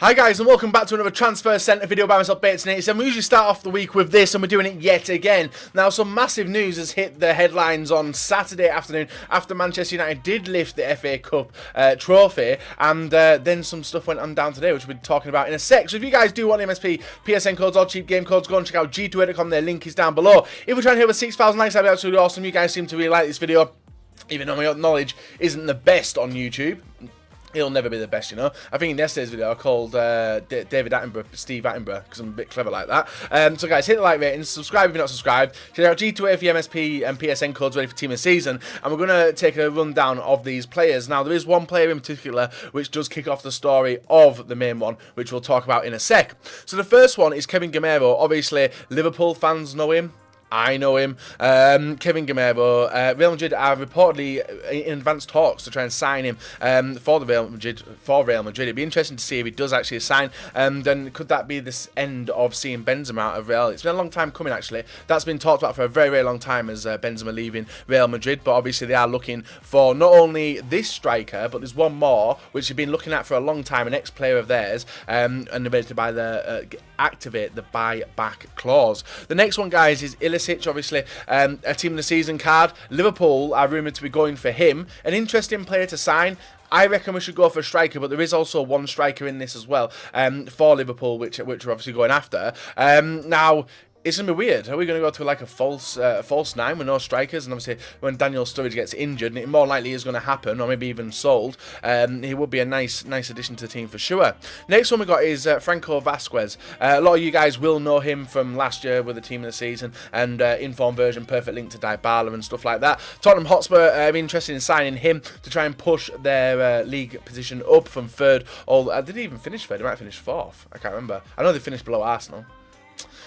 Hi guys and welcome back to another Transfer Centre video by myself, Bates, and we usually start off the week with this and we're doing it yet again. Now some massive news has hit the headlines on Saturday afternoon after Manchester United did lift the FA Cup trophy, and then some stuff went on down today which we'll be talking about in a sec. So if you guys do want MSP, PSN codes or cheap game codes, go and check out g2a.com, their link is down below. If we're trying to hit over 6,000 likes, that'd be absolutely awesome. You guys seem to really like this video, even though my knowledge isn't the best on YouTube. He'll never be the best, you know. I think in yesterday's video I called David Attenborough Steve Attenborough because I'm a bit clever like that. So guys, hit the like rating, subscribe if you're not subscribed. Check out G2A for your MSP and PSN codes ready for Team of the Season. And we're going to take a rundown of these players. Now, there is one player in particular which does kick off the story of the main one, which we'll talk about in a sec. So the first one is Kevin Gameiro. Obviously, Liverpool fans know him. I know him. Kevin Gameiro. Real Madrid are reportedly in advanced talks to try and sign him for Real Madrid. It'd be interesting to see if he does actually sign. Then could that be this end of seeing Benzema out of Real? It's been a long time coming, actually. That's been talked about for a very, very long time as Benzema leaving Real Madrid. But obviously they are looking for not only this striker, but there's one more which they've been looking at for a long time, an ex-player of theirs, and they're ready to buy activate the buy-back clause. The next one, guys, is obviously a Team of the Season card. Liverpool are rumoured to be going for him. An interesting player to sign. I reckon we should go for a striker, but there is also one striker in this as well for Liverpool, which we're obviously going after. Now, it's going to be weird. Are we going to go to like a false nine with no strikers? And obviously, when Daniel Sturridge gets injured, and it more likely is going to happen, or maybe even sold, he would be a nice addition to the team for sure. Next one we got is Franco Vasquez. A lot of you guys will know him from last year with the Team of the Season and inform version, perfect link to Dybala and stuff like that. Tottenham Hotspur are interested in signing him to try and push their league position up from third. Did he even finish third? He might finish fourth. I can't remember. I know they finished below Arsenal.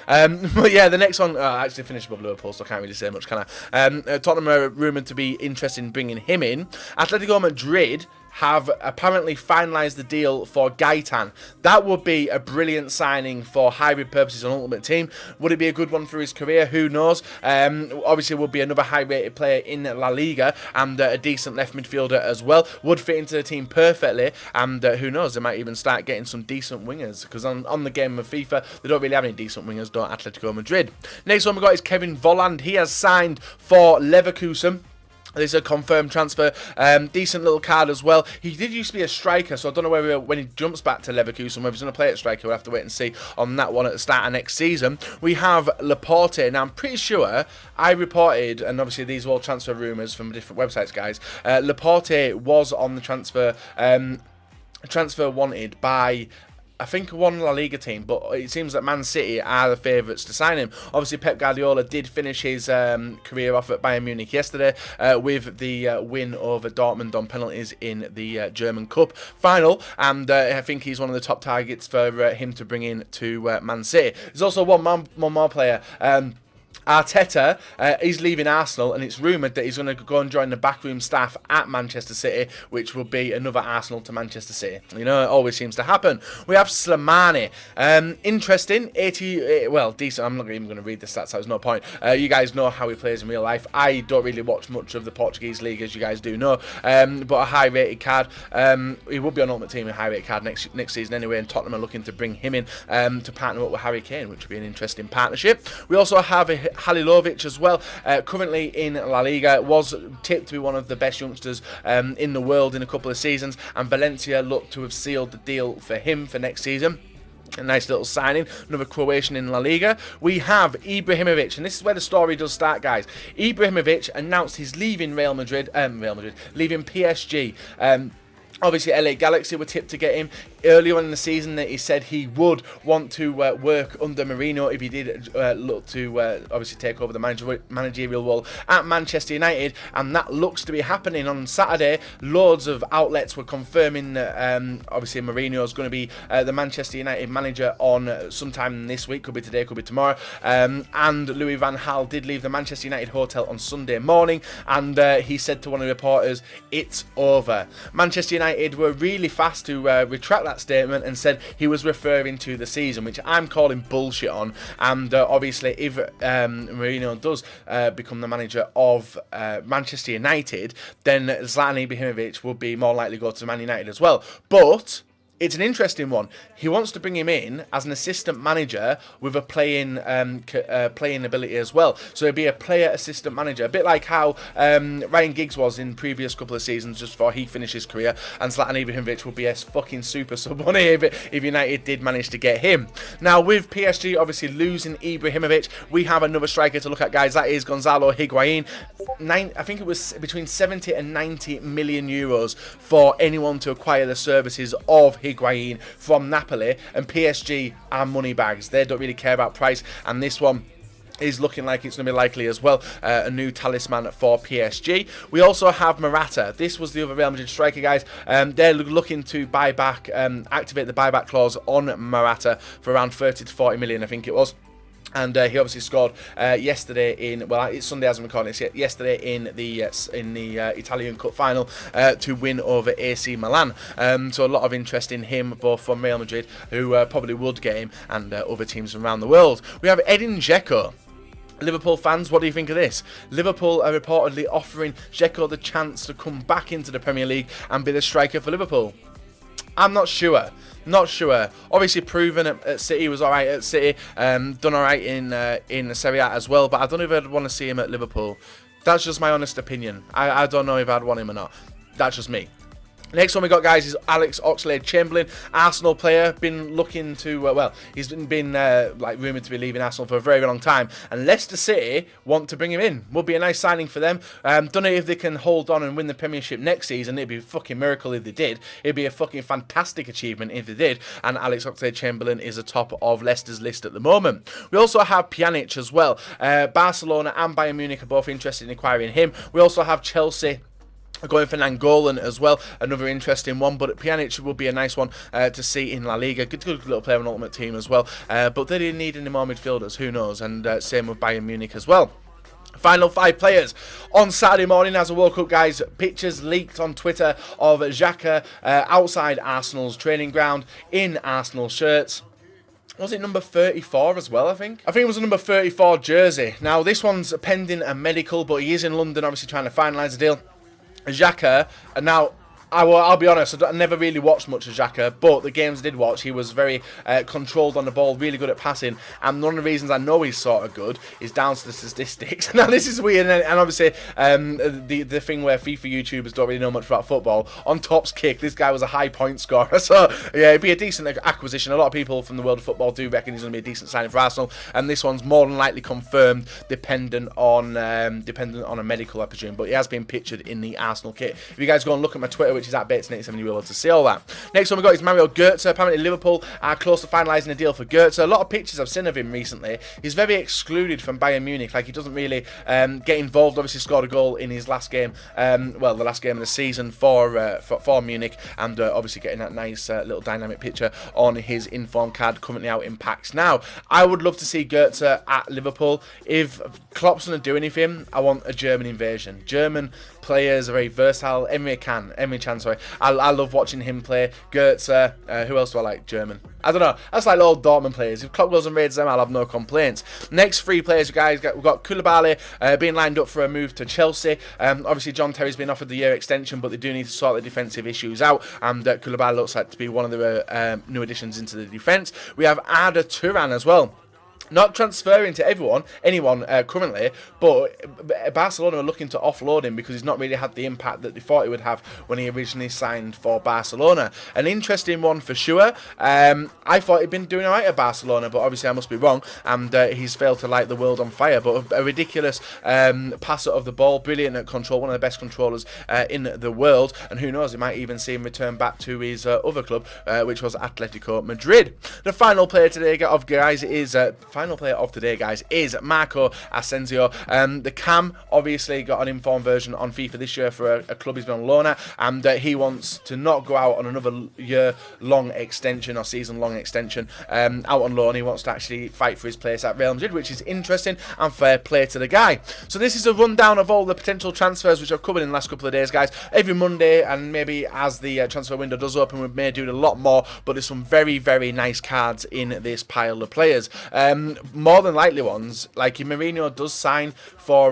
But yeah, the next one actually finished above Liverpool, so I can't really say much, can I? Tottenham are rumoured to be interested in bringing him in. Atletico Madrid have apparently finalised the deal for Gaetan. That would be a brilliant signing for hybrid purposes on Ultimate Team. Would it be a good one for his career? Who knows? Obviously, would be another high-rated player in La Liga and a decent left midfielder as well. Would fit into the team perfectly, and who knows? They might even start getting some decent wingers, because on the game of FIFA, they don't really have any decent wingers, don't Atletico Madrid. Next one we got is Kevin Volland. He has signed for Leverkusen. This is a confirmed transfer. Decent little card as well. He did used to be a striker, so I don't know whether when he jumps back to Leverkusen, whether he's going to play at striker. We'll have to wait and see on that one at the start of next season. We have Laporte. Now, I'm pretty sure I reported, and obviously these are all transfer rumours from different websites, guys. Laporte was on the transfer wanted by, I think, one La Liga team, but it seems that Man City are the favourites to sign him. Obviously, Pep Guardiola did finish his career off at Bayern Munich yesterday with the win over Dortmund on penalties in the German Cup final, and I think he's one of the top targets for him to bring in to Man City. There's also one more player. Arteta is leaving Arsenal, and it's rumoured that he's going to go and join the backroom staff at Manchester City, which will be another Arsenal to Manchester City. You know, it always seems to happen. We have Slimani. Interesting. 80, well, decent. I'm not even going to read the stats, so there's no point. You guys know how he plays in real life. I don't really watch much of the Portuguese league, as you guys do know, but a high-rated card. He will be on Ultimate Team, a high-rated card next season anyway, and Tottenham are looking to bring him in to partner up with Harry Kane, which would be an interesting partnership. We also have Halilovic as well, currently in La Liga, was tipped to be one of the best youngsters in the world in a couple of seasons, and Valencia look to have sealed the deal for him for next season. A nice little signing, another Croatian in La Liga. We have Ibrahimovic, and this is where the story does start, guys. Ibrahimovic announced he's leaving leaving PSG. Obviously, LA Galaxy were tipped to get him. Earlier on in the season, that he said he would want to work under Mourinho if he did look to obviously take over the managerial role at Manchester United, and that looks to be happening on Saturday. Loads of outlets were confirming that obviously Mourinho is going to be the Manchester United manager on sometime this week, could be today, could be tomorrow, and Louis van Gaal did leave the Manchester United hotel on Sunday morning, and he said to one of the reporters, "It's over." Manchester United were really fast to retract that statement and said he was referring to the season, which I'm calling bullshit on. And obviously, if Mourinho does become the manager of Manchester United, then Zlatan Ibrahimovic will be more likely to go to Man United as well. But It's an interesting one. He wants to bring him in as an assistant manager with a playing ability as well. So he'll be a player assistant manager, a bit like how Ryan Giggs was in previous couple of seasons just before he finished his career, and Zlatan Ibrahimovic would be a fucking super sub on it if United did manage to get him. Now with PSG obviously losing Ibrahimovic, we have another striker to look at, guys. That is Gonzalo Higuain. I think it was between 70 and 90 million euros for anyone to acquire the services of Higuain from Napoli, and PSG are money bags. They don't really care about price, and this one is looking like it's going to be likely as well, a new talisman for PSG. We also have Morata. This was the other Real Madrid striker, guys. They're looking to buy back, activate the buyback clause on Morata for around 30 to 40 million, I think it was. And he obviously scored yesterday in, well, it's Sunday as I'm recording this, yesterday in the Italian Cup final to win over AC Milan. So a lot of interest in him, both from Real Madrid, who probably would get him, and other teams around the world. We have Edin Dzeko. Liverpool fans, what do you think of this? Liverpool are reportedly offering Dzeko the chance to come back into the Premier League and be the striker for Liverpool. I'm not sure. Not sure. Obviously proven at City, was alright at City. Done alright in Serie A as well. But I don't know if I'd want to see him at Liverpool. That's just my honest opinion. I don't know if I'd want him or not. That's just me. Next one we got, guys, is Alex Oxlade-Chamberlain, Arsenal player, been looking to, well, he's been like rumoured to be leaving Arsenal for a very, very long time, and Leicester City want to bring him in. Would be a nice signing for them. Don't know if they can hold on and win the Premiership next season. It'd be a fucking miracle if they did. It'd be a fucking fantastic achievement if they did, and Alex Oxlade-Chamberlain is atop of Leicester's list at the moment. We also have Pjanic as well. Barcelona and Bayern Munich are both interested in acquiring him. We also have Chelsea going for Nangolan as well, another interesting one, but Pjanic will be a nice one to see in La Liga. Good little player on Ultimate Team as well, but they didn't need any more midfielders, who knows, and same with Bayern Munich as well. Final 5 players on Saturday morning as a World Cup, guys. Pictures leaked on Twitter of Xhaka outside Arsenal's training ground in Arsenal shirts. Was it number 34 as well, I think? I think it was a number 34 jersey. Now, this one's pending a medical, but he is in London, obviously trying to finalise the deal. Xhaka, and now I'll be honest, I never really watched much of Xhaka, but the games I did watch, he was very controlled on the ball, really good at passing, and one of the reasons I know he's sort of good is down to the statistics. Now this is weird, and obviously the thing where FIFA YouTubers don't really know much about football, on Top's kick, this guy was a high point scorer, so yeah, it'd be a decent acquisition. A lot of people from the world of football do reckon he's going to be a decent signing for Arsenal, and this one's more than likely confirmed, dependent on a medical, I presume, but he has been pictured in the Arsenal kit. If you guys go and look at my Twitter, which is at Bates87, you'll be able to see all that. Next one we got is Mario Gotze. Apparently Liverpool are close to finalising a deal for Gotze. A lot of pictures I've seen of him recently. He's very excluded from Bayern Munich. Like, he doesn't really get involved. Obviously scored a goal in his last game, well, the last game of the season for Munich, and obviously getting that nice little dynamic picture on his inform card currently out in packs. Now, I would love to see Gotze at Liverpool. If Klopp's going to do anything, I want a German invasion. German players are very versatile. Emre Can, sorry. I love watching him play. Gotze, who else do I like? German. I don't know. That's like old Dortmund players. If Klopp goes and raids them, I'll have no complaints. Next 3 players, guys, we've got Koulibaly being lined up for a move to Chelsea. Obviously, John Terry's been offered the year extension, but they do need to sort the defensive issues out, and Koulibaly looks like to be one of the new additions into the defence. We have Arda Turan as well. Not transferring to anyone currently, but Barcelona are looking to offload him because he's not really had the impact that they thought he would have when he originally signed for Barcelona. An interesting one for sure. I thought he'd been doing alright at Barcelona, but obviously I must be wrong, and he's failed to light the world on fire. But a ridiculous passer of the ball, brilliant at control, one of the best controllers in the world, and who knows, he might even see him return back to his other club, which was Atletico Madrid. The final player today, guys, is Marco Asensio. The Cam obviously got an informed version on FIFA this year for a club he's been on loan at, and he wants to not go out on another year-long extension or season-long extension out on loan. He wants to actually fight for his place at Real Madrid, which is interesting, and fair play to the guy. So this is a rundown of all the potential transfers which I've covered in the last couple of days, guys. Every Monday, and maybe as the transfer window does open, we may do a lot more, but there's some very, very nice cards in this pile of players. more than likely ones, like if Mourinho does sign for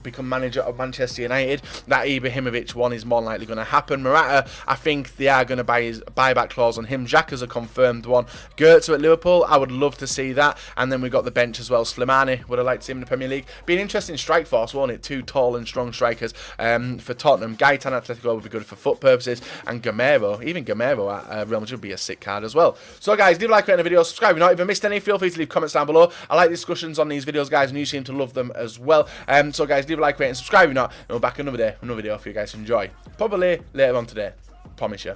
become manager of Manchester United, that Ibrahimovic one is more than likely going to happen. Morata, I think they are going to buy his buyback clause on him. Xhaka's a confirmed one. Gotze at Liverpool, I would love to see that. And then we've got the bench as well. Slimani, would I like to see him in the Premier League. Be an interesting strike force, won't it? Two tall and strong strikers for Tottenham. Gaetan Atletico would be good for foot purposes, and Gamero, even Gamero at Real Madrid would be a sick card as well. So guys, leave a like on the video, subscribe if you've not even missed any. Feel free to leave comments down below. I like discussions on these videos, guys, and you seem to love them as well. So guys, leave a like, rate, and subscribe if not, and we're back another day, another video for you guys to enjoy. Probably later on today, promise you.